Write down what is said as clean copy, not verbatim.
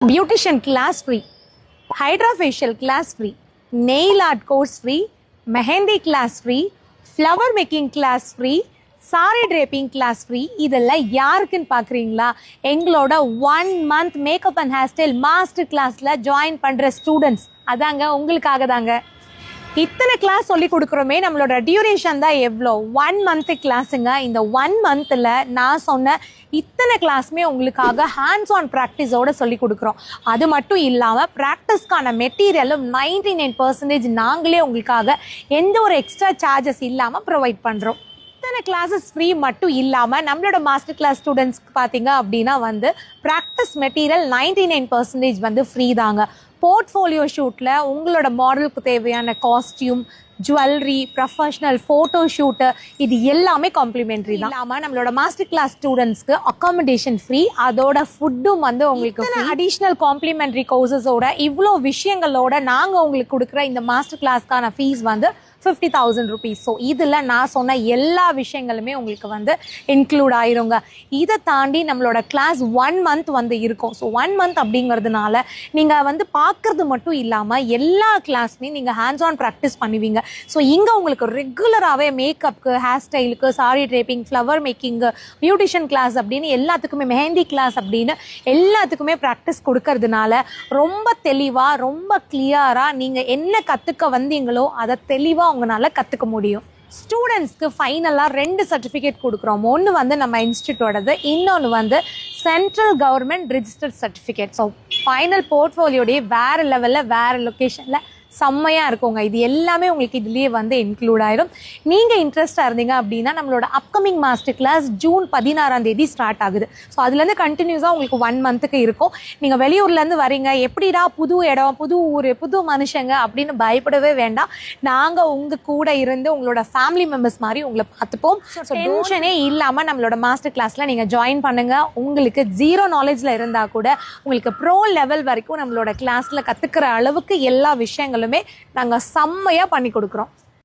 Beautician class free, Hydrofacial class free, Nail art course free, Mehendi class free, Flower making class free, Saree draping class free. இதெல்லாம் யாருக்குன்னு பார்க்குறீங்களா? எங்களோட 1 month makeup and hair style master கிளாஸில் join பண்ணுற students அதாங்க உங்களுக்காக தாங்க. இத்தனை கிளாஸ் சொல்லி கொடுக்குறோமே, நம்மளோட டியூரேஷன் தான் எவ்வளோ? 1 month கிளாஸுங்க. இந்த 1 monthல நான் சொன்ன இத்தனை கிளாஸுமே உங்களுக்காக ஹேண்ட்ஸ் ஆன் ப்ராக்டிஸோடு சொல்லி கொடுக்குறோம். அது மட்டும் இல்லாமல் ப்ராக்டிஸ்க்கான மெட்டீரியலும் 99% நாங்களே உங்களுக்காக எந்த ஒரு எக்ஸ்ட்ரா சார்ஜஸ் இல்லாமல் ப்ரொவைட் பண்ணுறோம். இத்தனை கிளாஸஸ் ஃப்ரீ மட்டும் இல்லாமல் நம்மளோட மாஸ்டர் கிளாஸ் ஸ்டூடெண்ட்ஸ்க்கு பார்த்தீங்க அப்படின்னா ப்ராக்டிஸ் மெட்டீரியல் 99% ஃப்ரீ தாங்க. போர்ட்ஃபோலியோ ஷூட்டில் உங்களோட மாடலுக்கு தேவையான costume, jewellery, professional photo shoot, இது எல்லாமே காம்ப்ளிமெண்ட்ரி தான். இல்லாமல் நம்மளோட மாஸ்டர் கிளாஸ் ஸ்டூடெண்ட்ஸ்க்கு அக்காமடேஷன் ஃப்ரீ, அதோட ஃபுட்டும் உங்களுக்கு அடிஷ்னல் காம்ப்ளிமெண்ட்ரி கோர்சஸோட இவ்வளோ விஷயங்களோட நாங்கள் உங்களுக்கு கொடுக்குற இந்த மாஸ்டர் கிளாஸ்க்கான ஃபீஸ் 50,000 rupees. ஸோ இதில் நான் சொன்ன எல்லா விஷயங்களுமே உங்களுக்கு இன்க்ளூட் ஆயிருங்க. இதை தாண்டி நம்மளோட கிளாஸ் 1 month இருக்கும். ஸோ 1 month அப்படிங்கிறதுனால நீங்கள் பார்க்கறது மட்டும் இல்லாமல் எல்லா கிளாஸுமே நீங்கள் ஹேண்ட்ஸ் ஆன் ப்ராக்டிஸ் பண்ணுவீங்க. ஸோ இங்கே உங்களுக்கு ரெகுலராகவே மேக்கப்புக்கு, ஹேர் ஸ்டைலுக்கு, சாரி ட்ரேப்பிங், ஃப்ளவர் மேக்கிங்கு, பியூட்டிஷியன் கிளாஸ் அப்படின்னு எல்லாத்துக்குமே, மெஹந்தி கிளாஸ் அப்படின்னு எல்லாத்துக்குமே ப்ராக்டிஸ் கொடுக்கறதுனால ரொம்ப தெளிவாக, ரொம்ப கிளியராக நீங்கள் என்ன கற்றுக்க வந்தீங்களோ அதை தெளிவாக உங்களால் கற்றுக்க முடியும். ஸ்டூடெண்ட்ஸ்க்கு ஃபைனலாக 2 சர்டிஃபிகேட் கொடுக்குறோம். ஒன்று நம்ம இன்ஸ்டியூட்டோடது, இன்னொன்று central government registered certificate. So final போர்ட்ஃபோலியோடைய வேறு லெவலில், வேறு லொக்கேஷனில் செம்மையாக இருக்குங்க. இது எல்லாமே உங்களுக்கு இதுலேயே இன்க்ளூட் ஆயிடும். நீங்கள் இன்ட்ரெஸ்டாக இருந்தீங்க அப்படின்னா நம்மளோட upcoming master class June 16 start ஆகுது. ஸோ அதுலேருந்து கண்டினியூஸாக உங்களுக்கு 1 month இருக்கும். நீங்கள் வெளியூர்லேருந்து வரீங்க, எப்படிடா புது இடம், புது ஊர், புது மனுஷங்க அப்படின்னு பயப்படவே வேண்டாம். நாங்கள் உங்கள் கூட இருந்து உங்களோட ஃபேமிலி மெம்பர்ஸ் மாதிரி உங்களை பார்த்துப்போம். ஸோ டென்ஷனே இல்லாமல் நம்மளோட மாஸ்டர் கிளாஸில் நீங்கள் ஜாயின் பண்ணுங்கள். உங்களுக்கு 0 knowledgeல இருந்தால் கூட உங்களுக்கு ப்ரோ லெவல் வரைக்கும் நம்மளோட கிளாஸில் கற்றுக்கிற அளவுக்கு எல்லா விஷயங்களுமே நாங்கள் செம்மையாக பண்ணி கொடுக்குறோம்.